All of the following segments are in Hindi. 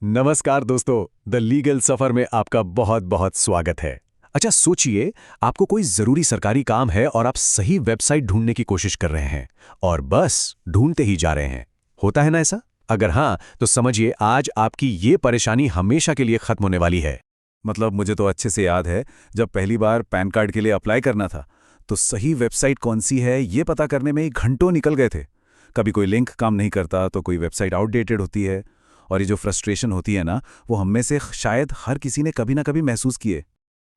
नमस्कार दोस्तों, द लीगल सफर में आपका बहुत बहुत स्वागत है। अच्छा सोचिए, आपको कोई जरूरी सरकारी काम है और आप सही वेबसाइट ढूंढने की कोशिश कर रहे हैं और बस ढूंढते ही जा रहे हैं। होता है ना ऐसा? अगर हाँ, तो समझिए आज आपकी ये परेशानी हमेशा के लिए खत्म होने वाली है। मतलब मुझे तो अच्छे से याद है, जब पहली बार पैन कार्ड के लिए अप्लाई करना था तो सही वेबसाइट कौन सी है ये पता करने में ही घंटों निकल गए थे। कभी कोई लिंक काम नहीं करता तो कोई वेबसाइट आउटडेटेड होती है। और ये जो फ्रस्ट्रेशन होती है ना, वो हम में से शायद हर किसी ने कभी ना कभी महसूस किए।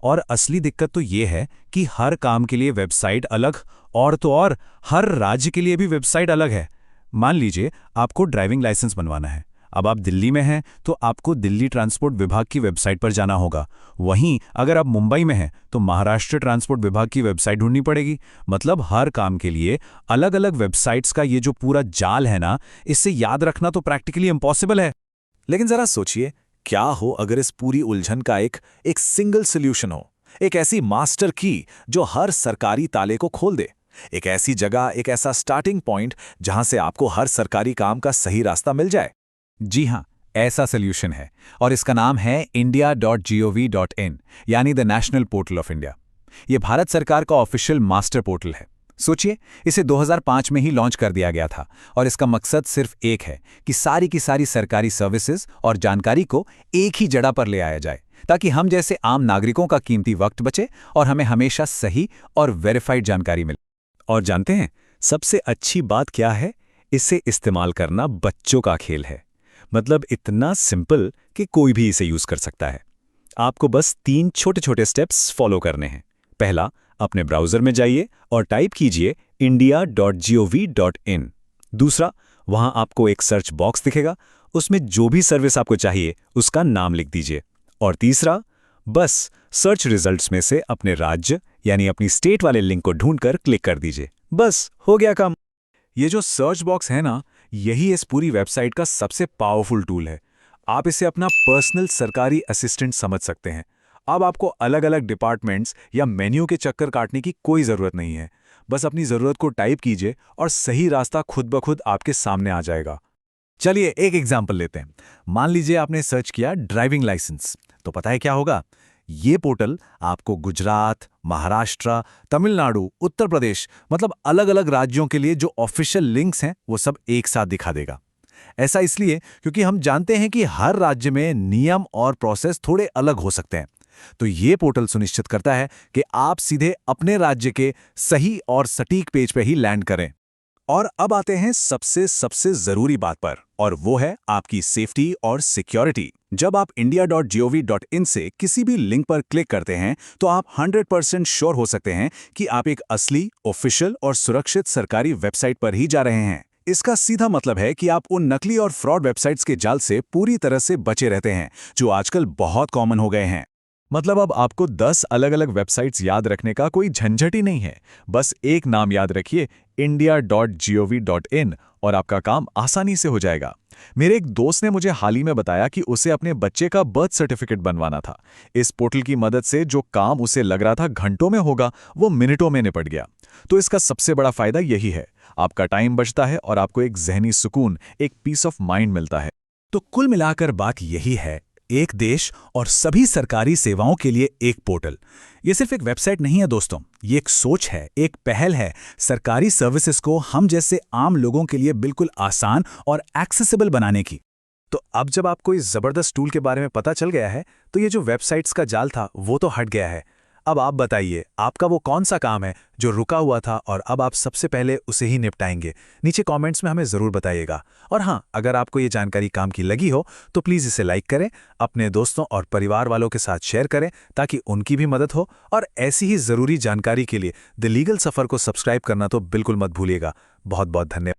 और असली दिक्कत तो ये है कि हर काम के लिए वेबसाइट अलग, और तो और हर राज्य के लिए भी वेबसाइट अलग है। मान लीजिए आपको ड्राइविंग लाइसेंस बनवाना है। अब आप दिल्ली में हैं तो आपको दिल्ली ट्रांसपोर्ट विभाग की वेबसाइट पर जाना होगा। वहीं अगर आप मुंबई में हैं तो महाराष्ट्र ट्रांसपोर्ट विभाग की वेबसाइट ढूंढनी पड़ेगी। मतलब हर काम के लिए अलग अलग वेबसाइट्स का ये जो पूरा जाल है ना, इससे याद रखना तो प्रैक्टिकली इम्पॉसिबल है। लेकिन जरा सोचिए, क्या हो अगर इस पूरी उलझन का एक सिंगल सोल्यूशन हो, एक ऐसी मास्टर की जो हर सरकारी ताले को खोल दे, एक ऐसी जगह, एक ऐसा स्टार्टिंग पॉइंट जहां से आपको हर सरकारी काम का सही रास्ता मिल जाए। जी हाँ, ऐसा सोल्यूशन है और इसका नाम है india.gov.in, यानी the national portal of India. ये भारत सरकार का ऑफिशियल मास्टर पोर्टल है। सोचिए, इसे 2005 में ही लॉन्च कर दिया गया था और इसका मकसद सिर्फ एक है कि सारी की सारी सरकारी सर्विसेज और जानकारी को एक ही जगह पर ले आया जाए, ताकि हम जैसे आम नागरिकों का कीमती वक्त बचे और हमें हमेशा सही और वेरीफाइड जानकारी मिले। और जानते हैं सबसे अच्छी बात क्या है? इसे इस्तेमाल करना बच्चों का खेल है। मतलब इतना सिंपल कि कोई भी इसे यूज कर सकता है। आपको बस 3 छोटे छोटे स्टेप्स फॉलो करने हैं। पहला, अपने ब्राउजर में जाइए और टाइप कीजिए india.gov.in। दूसरा, वहां आपको एक सर्च बॉक्स दिखेगा, उसमें जो भी सर्विस आपको चाहिए उसका नाम लिख दीजिए। और तीसरा, बस सर्च रिजल्ट्स में से अपने राज्य यानी अपनी स्टेट वाले लिंक को ढूंढकर क्लिक कर दीजिए। बस हो गया काम। ये जो सर्च बॉक्स है ना, यही इस पूरी वेबसाइट का सबसे पावरफुल टूल है। आप इसे अपना पर्सनल सरकारी असिस्टेंट समझ सकते हैं। अब आपको अलग अलग डिपार्टमेंट्स या मेन्यू के चक्कर काटने की कोई ज़रूरत नहीं है। बस अपनी ज़रूरत को टाइप कीजिए और सही रास्ता खुद ब खुद आपके सामने आ जाएगा। चलिए एक एग्जाम्पल लेते हैं। मान लीजिए आपने सर्च किया ड्राइविंग लाइसेंस, तो पता है क्या होगा? ये पोर्टल आपको गुजरात, महाराष्ट्र, तमिलनाडु, उत्तर प्रदेश, मतलब अलग अलग राज्यों के लिए जो ऑफिशियल लिंक्स हैं वो सब एक साथ दिखा देगा। ऐसा इसलिए क्योंकि हम जानते हैं कि हर राज्य में नियम और प्रोसेस थोड़े अलग हो सकते हैं। तो ये पोर्टल सुनिश्चित करता है कि आप सीधे अपने राज्य के सही और सटीक पेज पे ही लैंड करें। और अब आते हैं सबसे सबसे जरूरी बात पर, और वो है आपकी सेफ्टी और सिक्योरिटी। जब आप india.gov.in से किसी भी लिंक पर क्लिक करते हैं तो आप 100% श्योर हो सकते हैं कि आप एक असली, ऑफिशियल और सुरक्षित सरकारी वेबसाइट पर ही जा रहे हैं। इसका सीधा मतलब है कि आप उन नकली और फ्रॉड वेबसाइट्स के जाल से पूरी तरह से बचे रहते हैं, जो आजकल बहुत कॉमन हो गए हैं। मतलब अब आपको 10 अलग अलग वेबसाइट्स याद रखने का कोई झंझट ही नहीं है। बस एक नाम याद रखिए, india.gov.in, और आपका काम आसानी से हो जाएगा। मेरे एक दोस्त ने मुझे हाल ही में बताया कि उसे अपने बच्चे का बर्थ सर्टिफिकेट बनवाना था। इस पोर्टल की मदद से जो काम उसे लग रहा था घंटों में होगा, वो मिनटों में निपट गया। तो इसका सबसे बड़ा फायदा यही है, आपका टाइम बचता है और आपको एक ज़हनी सुकून, एक पीस ऑफ माइंड मिलता है। तो कुल मिलाकर बात यही है, एक देश और सभी सरकारी सेवाओं के लिए एक पोर्टल। ये सिर्फ एक वेबसाइट नहीं है दोस्तों, ये एक सोच है, एक पहल है सरकारी सर्विसेज को हम जैसे आम लोगों के लिए बिल्कुल आसान और एक्सेसिबल बनाने की। तो अब जब आपको इस जबरदस्त टूल के बारे में पता चल गया है, तो ये जो वेबसाइट्स का जाल था वो तो हट गया है। अब आप बताइए, आपका वो कौन सा काम है जो रुका हुआ था और अब आप सबसे पहले उसे ही निपटाएंगे? नीचे कमेंट्स में हमें ज़रूर बताइएगा। और हाँ, अगर आपको ये जानकारी काम की लगी हो तो प्लीज़ इसे लाइक करें, अपने दोस्तों और परिवार वालों के साथ शेयर करें ताकि उनकी भी मदद हो। और ऐसी ही ज़रूरी जानकारी के लिए द लीगल सफ़र को सब्सक्राइब करना तो बिल्कुल मत भूलिएगा। बहुत बहुत धन्यवाद।